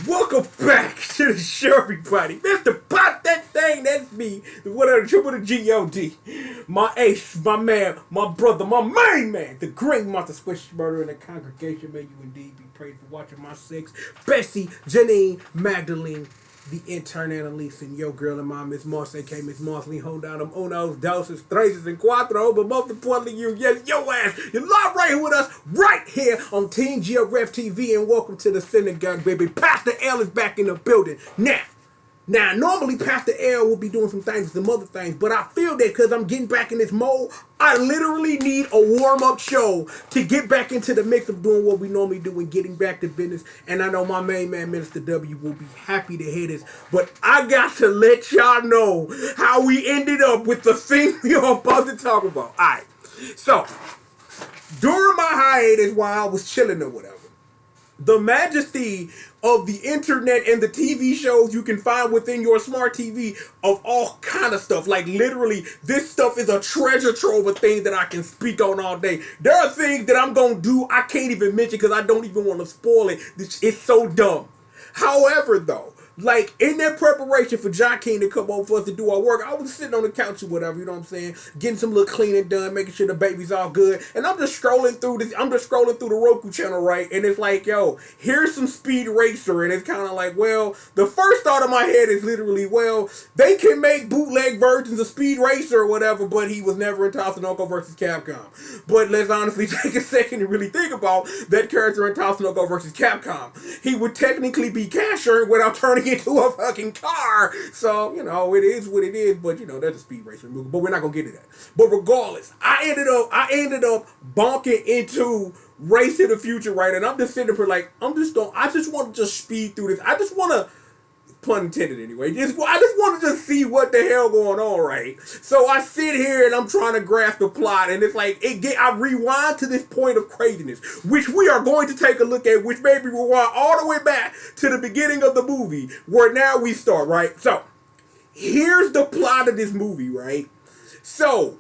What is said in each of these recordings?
Welcome back to the show, everybody. Mr. Pop That Thing, that's me. The one of the triple the G.O.D. My ace, my man, my brother, my main man. The great Martha Swish murder in the congregation. May you indeed be praised for watching my six. Bessie, Janine, Magdalene, the intern Annalise, and your girl and my Miss Moss, aka Miss Mosley. Hold down them unos, doses, tres, and cuatro. But most importantly, you, yes, your ass. You're live right here with us, right here on Team GRF TV. And welcome to the synagogue, baby. Pastor L is back in the building. Now, normally Pastor L will be doing some things, some other things, but I feel that because I'm getting back in this mode, I literally need a warm-up show to get back into the mix of doing what we normally do and getting back to business. And I know my main man, Minister W, will be happy to hear this, but I got to let y'all know how we ended up with the thing we are about to talk about. All right, so during my hiatus while I was chilling or whatever, the majesty of the internet and the TV shows you can find within your smart TV of all kind of stuff. Like literally, this stuff is a treasure trove of things that I can speak on all day. There are things that I'm going to do I can't even mention because I don't even want to spoil it. It's so dumb. However, though, like in that preparation for John King to come over for us to do our work, I was sitting on the couch or whatever, you know what I'm saying, getting some little cleaning done, making sure the baby's all good, and I'm just scrolling through the Roku channel, right, and it's like, yo, here's some Speed Racer, and it's kind of like, well, the first thought in my head is literally, well, they can make bootleg versions of Speed Racer or whatever, but he was never in Tatsunoko versus Capcom. But let's honestly take a second and really think about that character in Tatsunoko versus Capcom. He would technically be cashiering without turning into a fucking car. So, you know, it is what it is, but you know, that's a Speed Racer movie. But we're not gonna get into that. But regardless, I ended up bonking into Race to the Future, right? And I'm just sitting there like, I just want to just speed through this. I just want to, pun intended anyway. I just want to just see what the hell going on, right? So I sit here and I'm trying to grasp the plot, and it's like I rewind to this point of craziness, which we are going to take a look at, which made me rewind all the way back to the beginning of the movie, where now we start, right? So here's the plot of this movie, right? So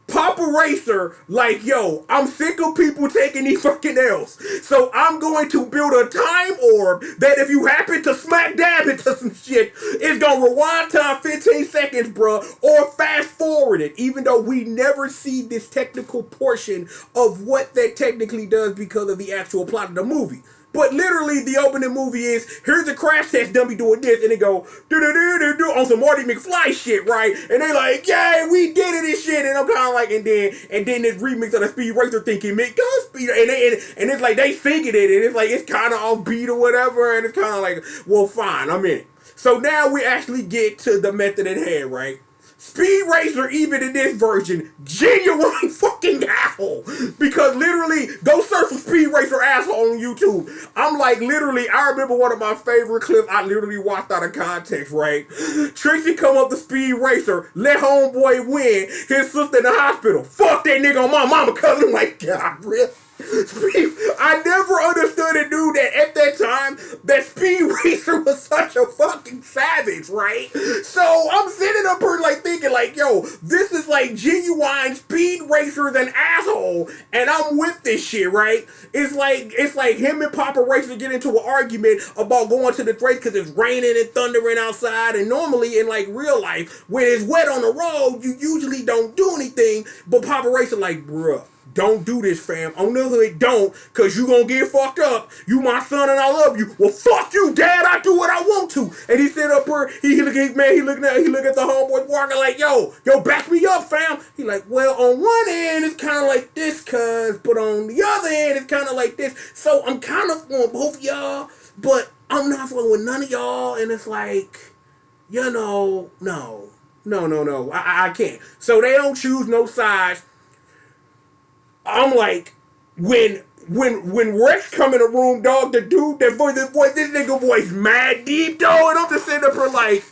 Papa Racer, like, yo, I'm sick of people taking these fucking L's. So I'm going to build a time orb that if you happen to smack dab into some shit, it's going to rewind time 15 seconds, bruh, or fast forward it, even though we never see this technical portion of what that technically does because of the actual plot of the movie. But literally, the opening movie is, here's a crash test dummy doing this, and they go, do-do-do-do-do, on some Marty McFly shit, right? And they like, yeah, we did it and shit, and I'm kind of like, and then this remix of the Speed Racer thinking, man, go Speed, and it's like, they thinking it, and it's like, it's kind of offbeat or whatever, and it's kind of like, well, fine, I'm in it. So now we actually get to the method at hand, right? Speed Racer, even in this version, genuine fucking asshole. Because literally, go search for Speed Racer asshole on YouTube. I'm like, literally, I remember one of my favorite clips I literally watched out of context, right? Trixie come up to Speed Racer, let homeboy win, his sister in the hospital. Fuck that nigga on my mama, cuz I'm like, God, really? I never understood and knew that at that time that Speed Racer was such a fucking savage, right? So I'm sitting up here like thinking like, yo, this is like genuine Speed Racer's an asshole, and I'm with this shit, right? It's like him and Papa Racer get into an argument about going to the race because it's raining and thundering outside, and normally in like real life, when it's wet on the road, you usually don't do anything, but Papa Racer like, bruh, don't do this, fam. On the other hand, don't, because you going to get fucked up. You my son and I love you. Well, fuck you, Dad. I do what I want to. And he sit up here, he look at the homeboy walking like, yo, back me up, fam. He like, well, on one end, it's kind of like this, cuz, but on the other end, it's kind of like this. So I'm kind of on both y'all, but I'm not fucking with none of y'all. And it's like, you know, no. I can't. So they don't choose no sides. I'm like, when Rex come in the room, dog, the dude, this nigga voice mad deep, dog, and I'm just sitting up here like,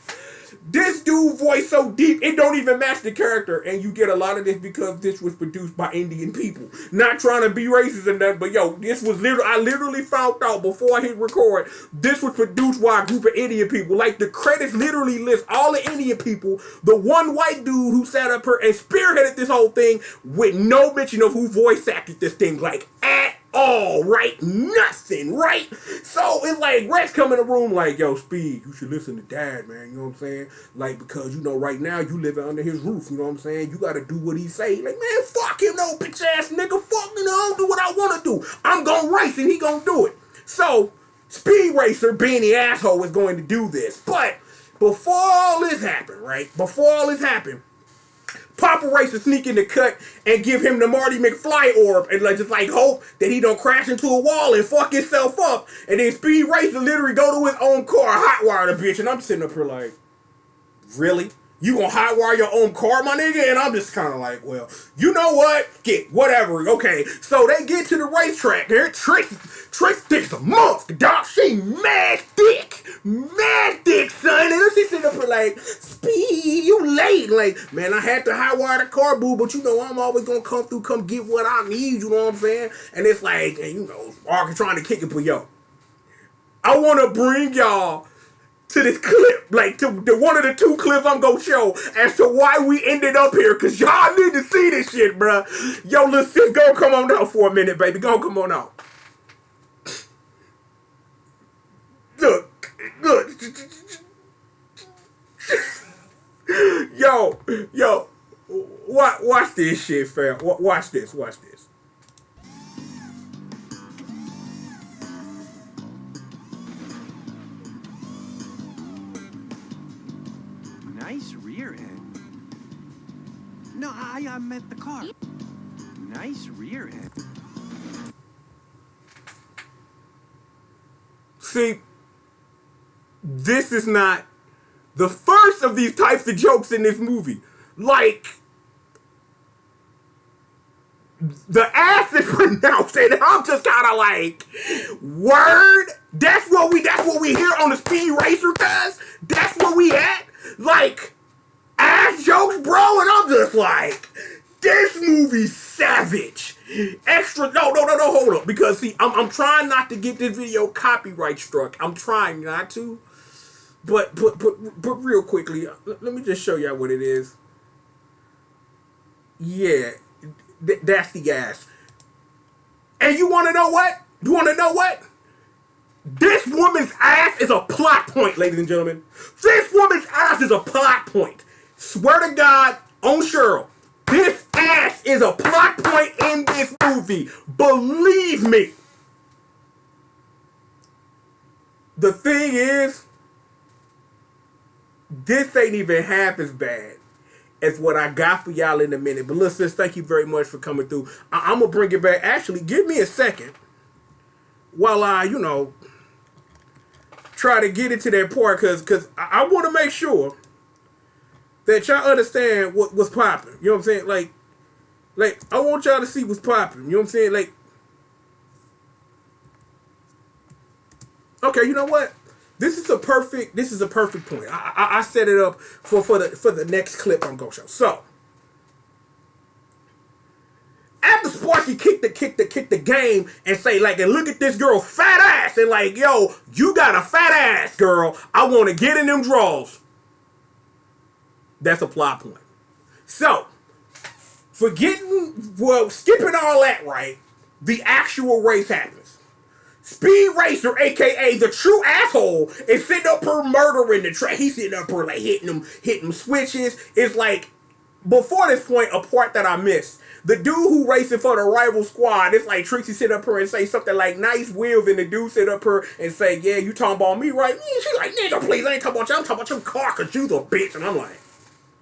this dude voice so deep, it don't even match the character, and you get a lot of this because this was produced by Indian people. Not trying to be racist and that, but yo, this was I literally found out before I hit record, this was produced by a group of Indian people. Like, the credits literally list all the Indian people, the one white dude who sat up here and spearheaded this whole thing with no mention of who voice acted this thing, like, at all, right? Nothing, right? So it's like Rex come in the room like, yo, Speed, you should listen to Dad, man. You know what I'm saying? Like, because, you know, right now you living under his roof. You know what I'm saying? You got to do what he say. Like, man, fuck him, no bitch ass nigga. Fuck, you know, I don't do what I want to do. I'm going to race and he going to do it. So, Speed Racer, being the asshole, is going to do this. But before all this happened, right? Before all this happened, Papa Racer sneak in the cut and give him the Marty McFly orb and like just like hope that he don't crash into a wall and fuck himself up. And then Speed Racer literally go to his own car, hotwire the bitch. And I'm sitting up here like, really? You gonna hotwire your own car, my nigga? And I'm just kind of like, well, you know what? Get whatever. Okay, so they get to the racetrack. There, Trish thick's a monster, dog. She mad thick, son. And she's sitting up here like, Speed, you late. Like, man, I had to hotwire the car, boo, but you know I'm always gonna come through, come get what I need. You know what I'm saying? And it's like, and you know, Ark is trying to kick it, but yo, I want to bring y'all to this clip, like to one of the two clips I'm gonna show as to why we ended up here, cause y'all need to see this shit, bruh. Yo, let's just go come on out for a minute, baby. Go come on out. Look. Yo, watch this shit, fam. Watch this. Nice rear end. No, I meant the car. Nice rear end. See, this is not the first of these types of jokes in this movie. Like, the ass is pronounced, and I'm just kind of like, word? That's what we hear on the Speed Racer, cuz? That's where we at? Like, ass jokes, bro? And I'm just like, this movie's savage. Extra, no, hold up. Because, see, I'm trying not to get this video copyright struck. I'm trying not to. But real quickly, let me just show y'all what it is. Yeah, that's the ass. And you want to know what? This woman's ass is a plot point, ladies and gentlemen. This woman's ass is a plot point. Swear to God, on Cheryl, this ass is a plot point in this movie. Believe me. The thing is, this ain't even half as bad as what I got for y'all in a minute. But listeners, thank you very much for coming through. I'm going to bring it back. Actually, give me a second while I, you know, try to get into that part. Because I want to make sure that y'all understand what's popping. You know what I'm saying? Like, I want y'all to see what's popping. You know what I'm saying? Like, okay, you know what? This is a perfect point. I set it up for the next clip I'm gonna show. So after Sparky kick the game and say like, and look at this girl's fat ass and like, yo, you got a fat ass, girl. I want to get in them draws. That's a plot point. So skipping all that, right? The actual race happens. Speed Racer, aka the true asshole, is sitting up here murdering the track. He's sitting up here like hitting switches. It's like, before this point, a part that I missed. The dude who racing for the rival squad, it's like Trixie sit up here and say something like nice wheels, and the dude sit up here and say, yeah, you talking about me, right? She's like, nigga, please, I ain't talking about you. I'm talking about your car, cause you's a bitch. And I'm like,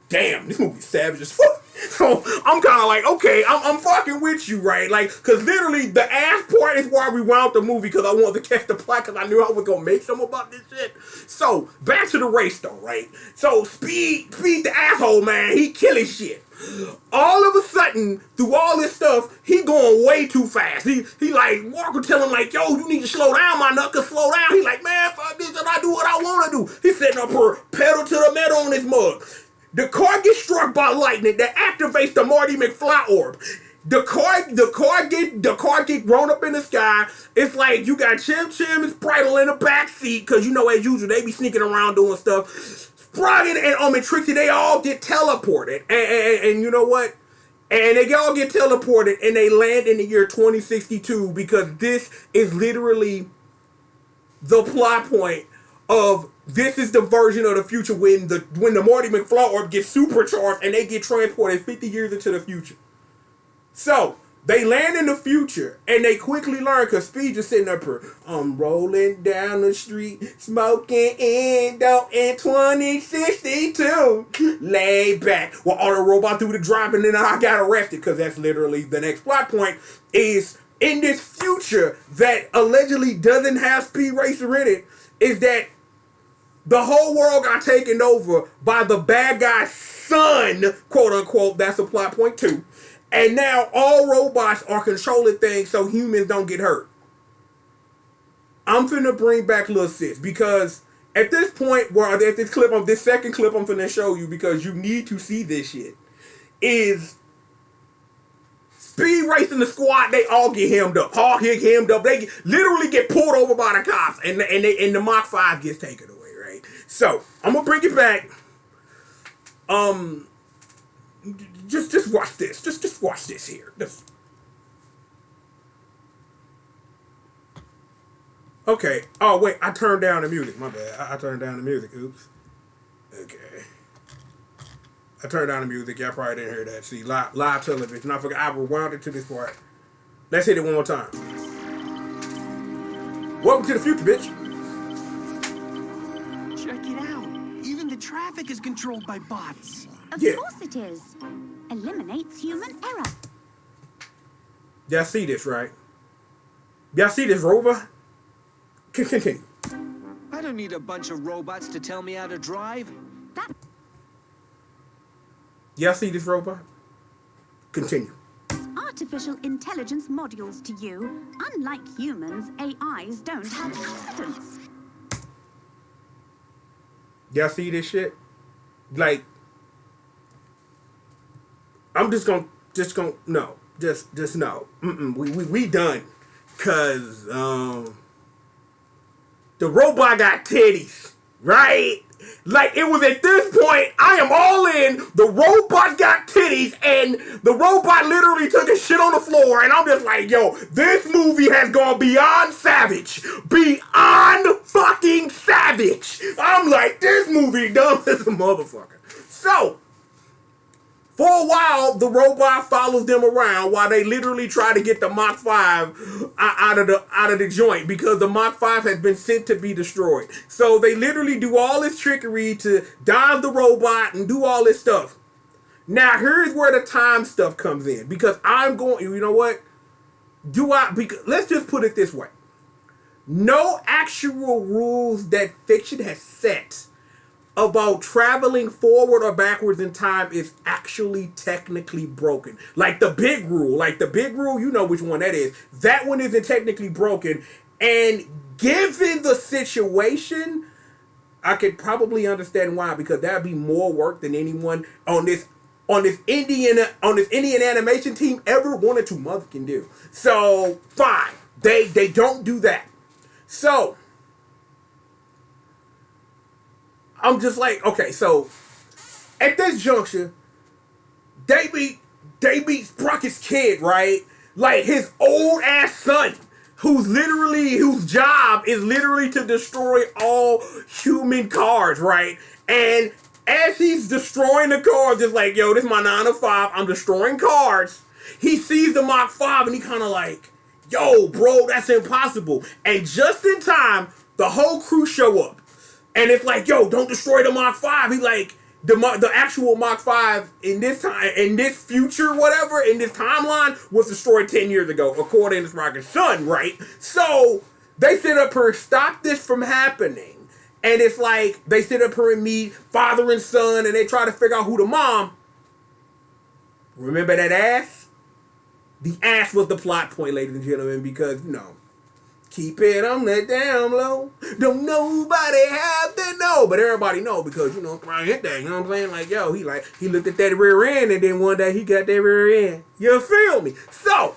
damn, this movie's savage as fuck. So I'm kind of like, okay, I'm fucking with you, right? Like, because literally the ass part is why we wound the movie, because I wanted to catch the plot, because I knew I was going to make something about this shit. So back to the race though, right? So Speed the asshole, man, he killing shit. All of a sudden, through all this stuff, he going way too fast. He like, Walker telling like, yo, you need to slow down, my knuckles, slow down. He like, man, fuck this, and I do what I want to do. He's sitting up here, pedal to the metal on his mug. The car gets struck by lightning that activates the Marty McFly orb. The car get grown up in the sky. It's like you got Chim and Spritle in the back seat, because you know, as usual, they be sneaking around doing stuff. Sproggen and Trixie, they all get teleported. And you know what? And they all get teleported and they land in the year 2062 because this is literally the plot point of this is the version of the future when the Marty McFly orb gets supercharged and they get transported 50 years into the future. So they land in the future and they quickly learn because Speed just sitting up here. I'm rolling down the street, smoking Indo in 2062. Lay back while all the robot do the drop and then I got arrested because that's literally the next plot point is in this future that allegedly doesn't have Speed Racer in it is that the whole world got taken over by the bad guy's son, quote unquote. That's a plot point too. And now all robots are controlling things so humans don't get hurt. I'm finna bring back Lil Sis because at this point, where at this clip of this second clip I'm finna show you because you need to see this shit, is Speed Racing the squad, they all get hemmed up. Hawk get hemmed up. They literally get pulled over by the cops and the Mach 5 gets taken away, right? So, I'm gonna bring it back. Just watch this. Just watch this here. Okay. Oh wait, I turned down the music. My bad. I turned down the music. Oops. Okay. I turned down the music. Y'all probably didn't hear that. See, live television. I forgot. I rewound it to this part. Let's hit it one more time. Welcome to the future, bitch. Check it out. Even the traffic is controlled by bots. Of course it is. Eliminates human error. Y'all see this, right? Y'all see this robot? Continue. I don't need a bunch of robots to tell me how to drive. Y'all see this robot? Continue. Artificial intelligence modules to you. Unlike humans, AIs don't have accidents. Y'all see this shit? Like, I'm just gonna no. Just no. We done. Cause the robot got titties, right? Like, it was at this point, I am all in, the robot got titties, and the robot literally took a shit on the floor, and I'm just like, yo, this movie has gone beyond savage. Beyond fucking savage. I'm like, this movie dumb as a motherfucker. So, for a while, the robot follows them around while they literally try to get the Mach 5 out of the joint because the Mach 5 has been sent to be destroyed. So they literally do all this trickery to dive the robot and do all this stuff. Now, here's where the time stuff comes in because I'm going, you know what? Let's just put it this way. No actual rules that fiction has set about traveling forward or backwards in time is actually technically broken. Like the big rule, you know which one that is. That one isn't technically broken. And given the situation, I could probably understand why, because that'd be more work than anyone on this Indian animation team ever wanted to motherfucking do. So fine. They don't do that. So I'm just like, okay, so at this juncture, they meet Sprocket's kid, right? Like his old ass son, whose job is literally to destroy all human cars, right? And as he's destroying the cars, just like, yo, this is my 9 to 5, I'm destroying cars. He sees the Mach 5 and he kind of like, yo, bro, that's impossible. And just in time, the whole crew show up. And it's like, yo, don't destroy the Mach 5. He like, the actual Mach 5 in this future, whatever, in this timeline, was destroyed 10 years ago, according to Sprocket's son, right? So, they sit up here, stop this from happening. And it's like, they sit up here and meet father and son, and they try to figure out who the mom. Remember that ass? The ass was the plot point, ladies and gentlemen, because, you know, keep it on the down low. Don't nobody have to know. But everybody know because, you know, I hit that. You know what I'm saying? Like, yo, he looked at that rear end and then one day he got that rear end. You feel me? So,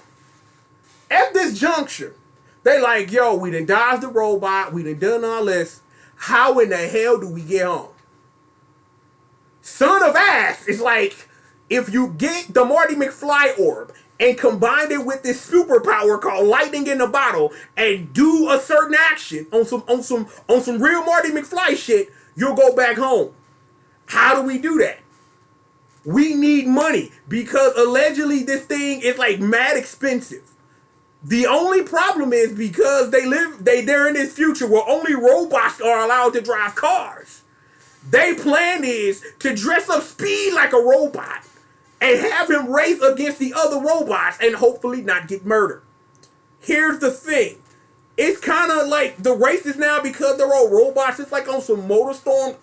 at this juncture, they like, yo, we done dodged the robot. We done all this. How in the hell do we get home? Son of ass is like, if you get the Marty McFly orb and combine it with this superpower called lightning in the bottle and do a certain action on some real Marty McFly shit, you'll go back home. How do we do that? We need money because allegedly this thing is like mad expensive. The only problem is because they're in this future where only robots are allowed to drive cars. Their plan is to dress up Speed like a robot and have him race against the other robots and hopefully not get murdered. Here's the thing. It's kind of like the races now, because they're all robots, it's like on some MotorStorm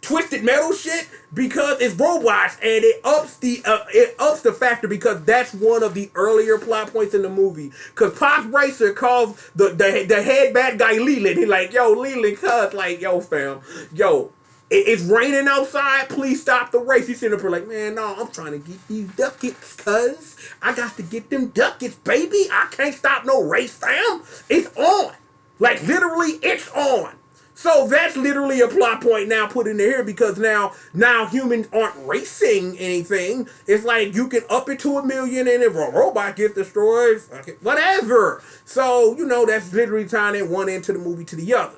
Twisted Metal shit, because it's robots, and it ups the factor, because that's one of the earlier plot points in the movie. Because Pop Racer calls the head bad guy Leland. He's like, yo, Leland, cuz, like, yo, fam, yo, it's raining outside, please stop the race. He's sitting up here like, man, no, I'm trying to get these ducats, cuz. I got to get them ducats, baby. I can't stop no race, fam. It's on. Like, literally, it's on. So that's literally a plot point now put in here, because now humans aren't racing anything. It's like you can up it to 1 million, and if a robot gets destroyed, fuck it, whatever. So, that's literally tying in one end to the movie to the other.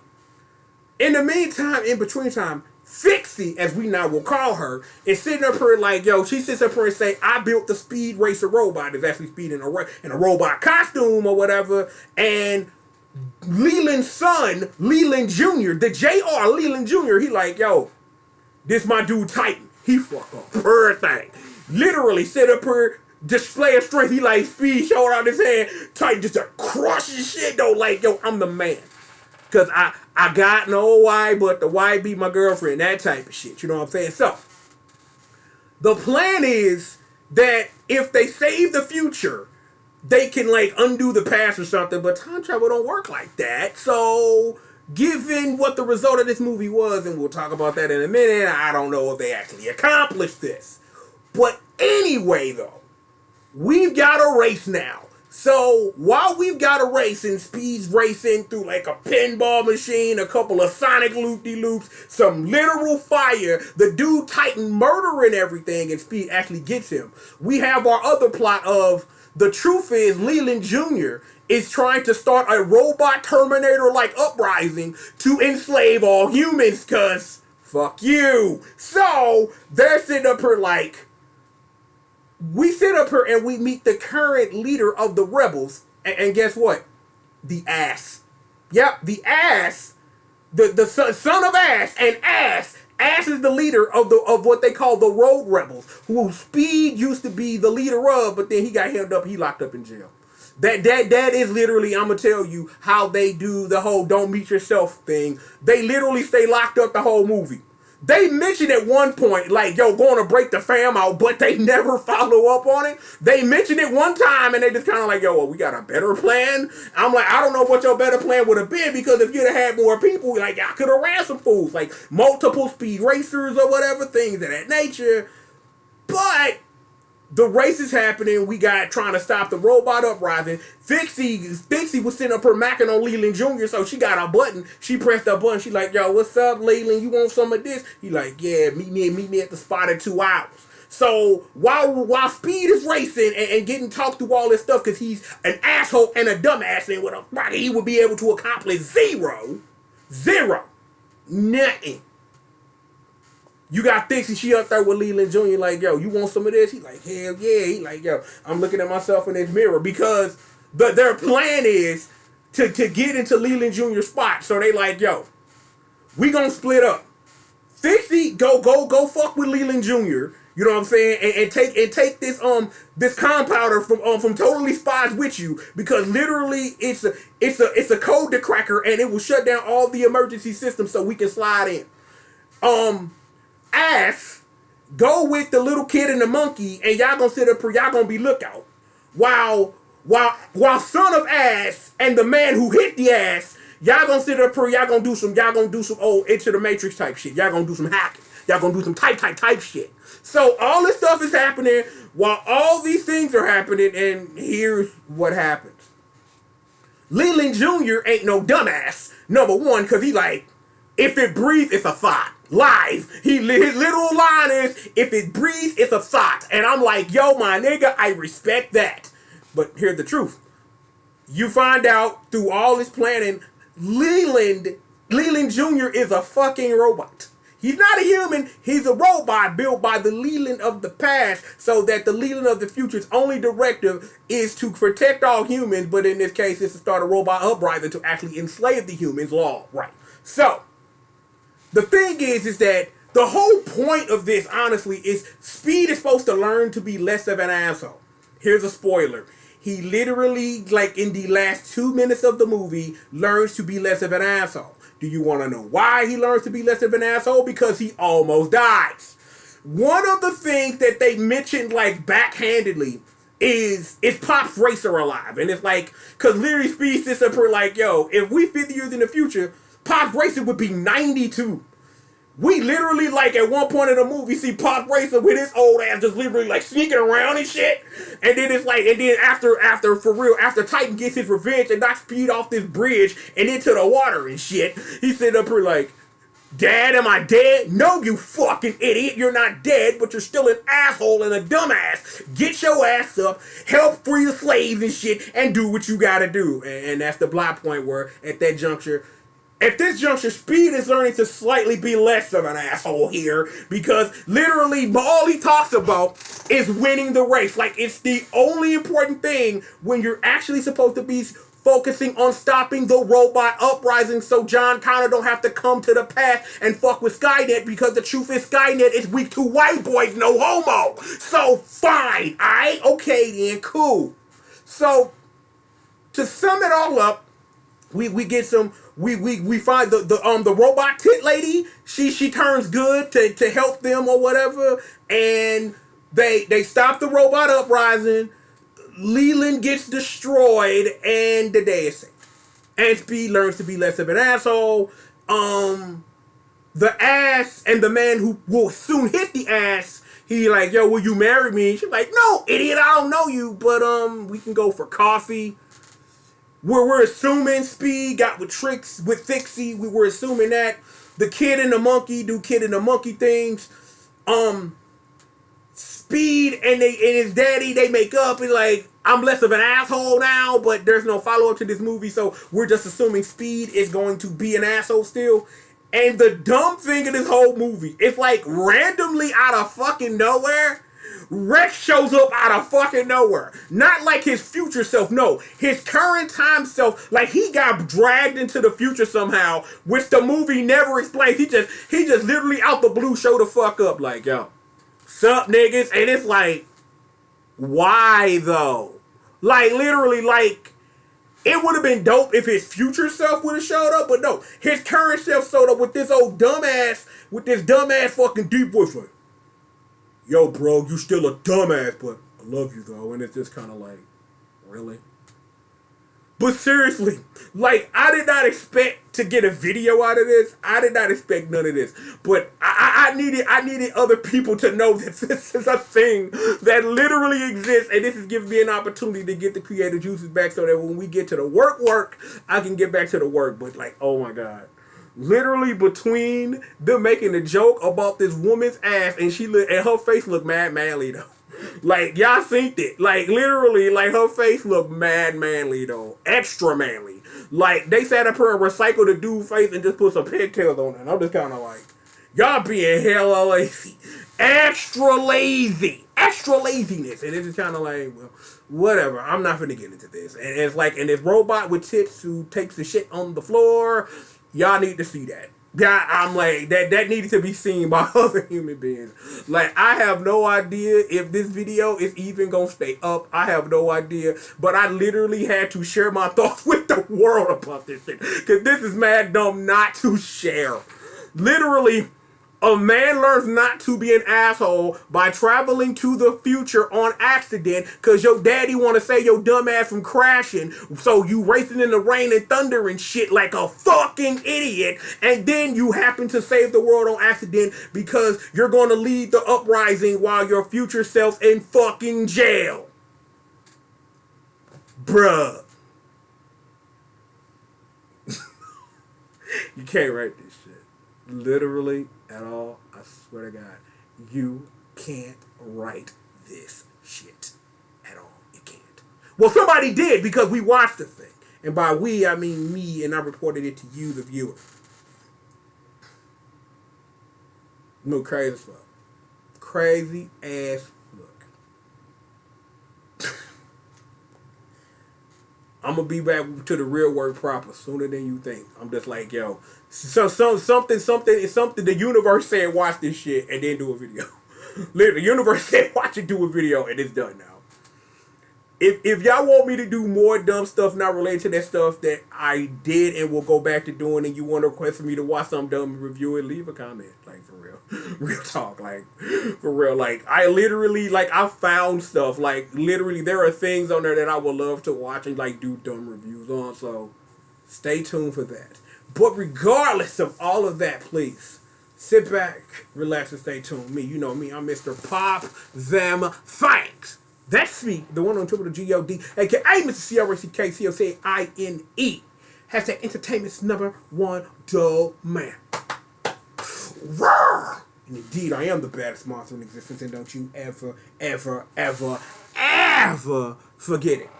In the meantime, in between time, Fixie, as we now will call her, is sitting up here like, yo, she sits up here and say, I built the Speed Racer robot. It's actually Speed in a robot costume or whatever, and Leland's son, Leland Jr., the J.R. Leland Jr., he like, yo, this my dude Titan. He fuck up everything. Literally sit up here, display of strength. He like Speed, showing out his hand. Titan just crushing shit though, like, yo, I'm the man. Cause I got no wife, but the wife be my girlfriend, that type of shit. You know what I'm saying? So, the plan is that if they save the future, they can like undo the past or something, but time travel don't work like that. So, given what the result of this movie was, and we'll talk about that in a minute, I don't know if they actually accomplished this. But anyway, though, we've got a race now. So, while we've got a race and Speed's racing through like a pinball machine, a couple of Sonic loop-de-loops, some literal fire, the dude Titan murdering everything, and Speed actually gets him. We have our other plot of, the truth is, Leland Jr. is trying to start a robot Terminator-like uprising to enslave all humans, cause fuck you. So, they're sitting up here like, we sit up here and we meet the current leader of the rebels, and guess what? The Ass. Yep, the Ass, the son of Ass, and Ass is the leader of what they call the Road Rebels, who Speed used to be the leader of, but then he got hemmed up, he locked up in jail. That is literally, I'm gonna tell you how they do the whole don't meet yourself thing. They literally stay locked up the whole movie. They mentioned at one point, like, yo, going to break the fam out, but they never follow up on it. They mentioned it one time, and they just kind of like, yo, well, we got a better plan. I'm like, I don't know what your better plan would have been, because if you'd have had more people, like, y'all could have ran some fools, like multiple Speed Racers or whatever, things of that nature. But the race is happening. We got trying to stop the robot uprising. Fixie was sitting up her macking on Leland Jr., so she got a button. She pressed a button. She like, yo, what's up, Leland? You want some of this? He like, yeah, meet me at the spot in 2 hours. So while Speed is racing and getting talked through all this stuff, because he's an asshole and a dumbass, and with a rocket he would be able to accomplish zero, nothing. You got Fixie, she up there with Leland Jr. like, yo, you want some of this? He like, hell yeah. He like, yo, I'm looking at myself in this mirror, because their plan is to get into Leland Jr.'s spot. So they like, yo, we gonna split up. Fixie, go fuck with Leland Jr. You know what I'm saying? And take this compounder from Totally Spies with you, because literally it's a code to cracker, and it will shut down all the emergency systems so we can slide in. Ass, go with the little kid and the monkey, and y'all gonna sit up here, y'all gonna be lookout. While son of Ass and the man who hit the ass, y'all gonna sit up here, y'all gonna do some Into the Matrix type shit. Y'all gonna do some hacking. Y'all gonna do some type shit. So all this stuff is happening while all these things are happening, and here's what happens. Leland Jr. ain't no dumbass, number one, because he like, if it breathes, it's a thought. Live. His literal line is, if it breathes, it's a thought. And I'm like, yo, my nigga, I respect that. But here's the truth. You find out through all this planning, Leland Jr. is a fucking robot. He's not a human. He's a robot built by the Leland of the past, so that the Leland of the future's only directive is to protect all humans, but in this case, it's to start a robot uprising to actually enslave the humans. Law, right? So, the thing is that the whole point of this, honestly, is Speed is supposed to learn to be less of an asshole. Here's a spoiler. He literally, like in the last 2 minutes of the movie, learns to be less of an asshole. Do you want to know why he learns to be less of an asshole? Because he almost dies. One of the things that they mentioned, like, backhandedly is Pop's Racer alive? And it's like, because literally Speed sits up here like, yo, if we 50 years in the future, Pop's Racer would be 92. We literally, like, at one point in the movie, see Pop Racer with his old ass just literally, like, sneaking around and shit. And then it's like, and then after Titan gets his revenge and knocks Speed off this bridge and into the water and shit, he's sitting up here like, Dad, am I dead? No, you fucking idiot. You're not dead, but you're still an asshole and a dumbass. Get your ass up, help free the slaves and shit, and do what you gotta do. And that's the plot point where, at this juncture, Speed is learning to slightly be less of an asshole here, because literally all he talks about is winning the race. Like, it's the only important thing when you're actually supposed to be focusing on stopping the robot uprising so John Connor don't have to come to the past and fuck with Skynet, because the truth is Skynet is weak to white boys, no homo. So, fine, alright, okay then, cool. So, to sum it all up, we get some, we find the robot tit lady, she turns good to help them or whatever, and they stop the robot uprising. Leland gets destroyed, and the day is saved. And Speed learns to be less of an asshole. The ass and the man who will soon hit the ass, he like, yo, will you marry me? She's like, no, idiot, I don't know you, but we can go for coffee. We're assuming Speed got with tricks with Fixie. We were assuming that the kid and the monkey do kid and the monkey things. Speed and his daddy, they make up and like, I'm less of an asshole now, but there's no follow up to this movie, so we're just assuming Speed is going to be an asshole still. And the dumb thing in this whole movie, it's like randomly out of fucking nowhere, Rex shows up out of fucking nowhere. Not like his future self, no. His current time self, like he got dragged into the future somehow, which the movie never explains. He just literally out the blue showed the fuck up like, yo, sup niggas? And it's like, why though? Like literally, like, it would have been dope if his future self would have showed up, but no. His current self showed up with this old dumbass, with this dumbass fucking deep voice like, yo, bro, you still a dumbass, but I love you, though. And it's just kind of like, really? But seriously, like, I did not expect to get a video out of this. I did not expect none of this. But I needed other people to know that this is a thing that literally exists. And this is giving me an opportunity to get the creative juices back so that when we get to the work, I can get back to the work. But, like, oh my God. Literally between them making a joke about this woman's ass and and her face looked mad manly though. Like y'all seen it. Like literally, like her face looked mad manly though. Extra manly. Like they sat up here and recycled the dude's face and just put some pigtails on it. And I'm just kinda like, y'all being hella lazy. Extra lazy. Extra laziness. And it's just kinda like, well, whatever. I'm not finna get into this. And it's like, and this robot with tits who takes the shit on the floor. Y'all need to see that. Yeah, I'm like, that needed to be seen by other human beings. Like, I have no idea if this video is even gonna stay up. I have no idea. But I literally had to share my thoughts with the world about this shit. Because this is mad dumb not to share. Literally, a man learns not to be an asshole by traveling to the future on accident because your daddy want to save your dumb ass from crashing. So you racing in the rain and thunder and shit like a fucking idiot. And then you happen to save the world on accident because you're going to lead the uprising while your future self's in fucking jail. Bruh. You can't write this shit. Literally at all. I swear to God. You can't write this shit at all. You can't. Well, somebody did because we watched the thing. And by we, I mean me, and I reported it to you, the viewer. No, crazy as fuck. Crazy ass fuck. I'm gonna be back to the real word proper sooner than you think. I'm just like, yo, something. The universe said watch this shit and then do a video. Literally, the universe said watch it, do a video, and it's done now. If y'all want me to do more dumb stuff not related to that stuff that I did and will go back to doing, and you want to request for me to watch something dumb and review it, leave a comment. Like, for real. Real talk. Like, for real. Like, I literally, like, I found stuff. Like, literally, there are things on there that I would love to watch and, like, do dumb reviews on. So, stay tuned for that. But regardless of all of that, please, sit back, relax, and stay tuned. Me, you know me, I'm Mr. Pop Them Thanks. That's me, the one on triple the G.O.D, aka Mr. C-R-A-C-K-C-O-C-I-N-E. Hashtag entertainment's #1 domain. Roar! And indeed, I am the baddest monster in existence, and don't you ever, ever, ever, ever forget it.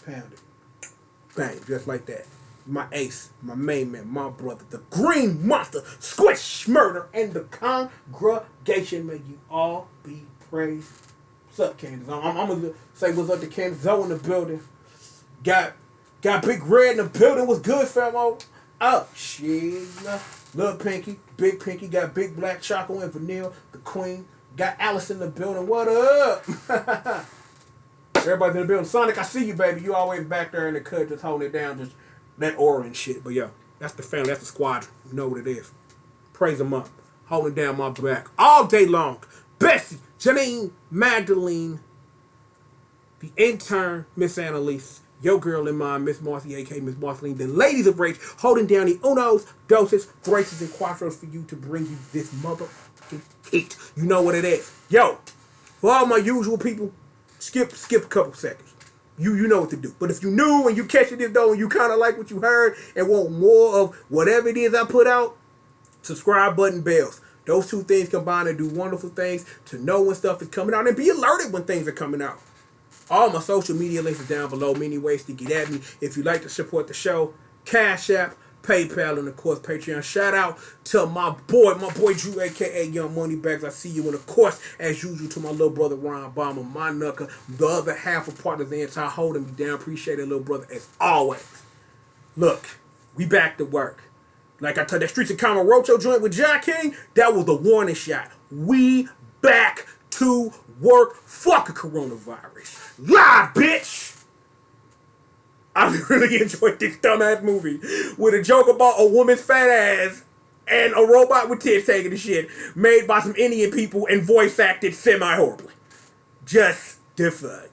Pound it. Bang, just like that. My ace, my main man, my brother, the green monster, squish, murder, and the congregation. May you all be praised. What's up, Candace? I'm gonna say what's up to Candace. Zoe in the building. Got Big Red in the building. What's good, famo? Oh, shit. Little Pinky, Big Pinky. Got Big Black Choco and Vanille, the queen. Got Alice in the building. What up? Everybody in the building. Sonic, I see you, baby. You always back there in the cut, just holding it down, just that aura and shit. But yo, that's the family. That's the squad. You know what it is. Praise them up. Holding down my back all day long. Bessie, Janine, Magdalene, the intern, Miss Annalise, your girl in mine, Miss Marcy, a.k.a. Miss Marceline, the ladies of rage, holding down the unos, doses, graces, and quattros for you to bring you this motherfucking heat. You know what it is. Yo, for all my usual people, skip a couple seconds. You know what to do. But if you new and you catching this though and you kind of like what you heard and want more of whatever it is I put out, subscribe button, bells. Those two things combine to do wonderful things, to know when stuff is coming out and be alerted when things are coming out. All my social media links are down below. Many ways to get at me. If you'd like to support the show, Cash App, PayPal, and of course Patreon. Shout out to my boy Drew, aka Young Moneybags. I see you. And of course, as usual, to my little brother Ron Bomber, my knucker, the other half of Partners the Anti holding me down. Appreciate it, little brother, as always. Look, we back to work. Like I told that Streets of Common Rocho joint with John King, that was the warning shot. We back to work. Fuck a coronavirus. Live, bitch! I really enjoyed this dumbass movie with a joke about a woman's fat ass and a robot with tits taking the shit made by some Indian people and voice acted semi-horribly. Just the fuck.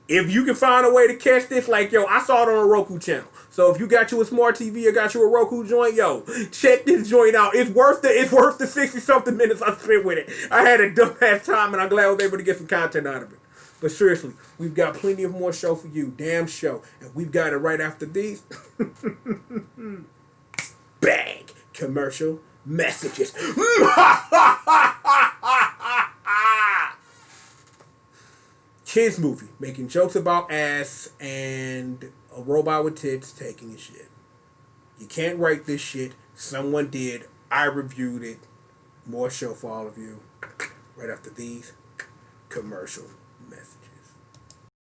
If you can find a way to catch this, like, yo, I saw it on a Roku channel. So if you got you a smart TV or got you a Roku joint, yo, check this joint out. It's worth the 60-something minutes I spent with it. I had a dumbass time and I'm glad I was able to get some content out of it. But seriously, we've got plenty of more show for you. Damn show. And we've got it right after these. Bang. Commercial messages. Kids movie. Making jokes about ass and a robot with tits taking a shit. You can't write this shit. Someone did. I reviewed it. More show for all of you. Right after these commercial messages.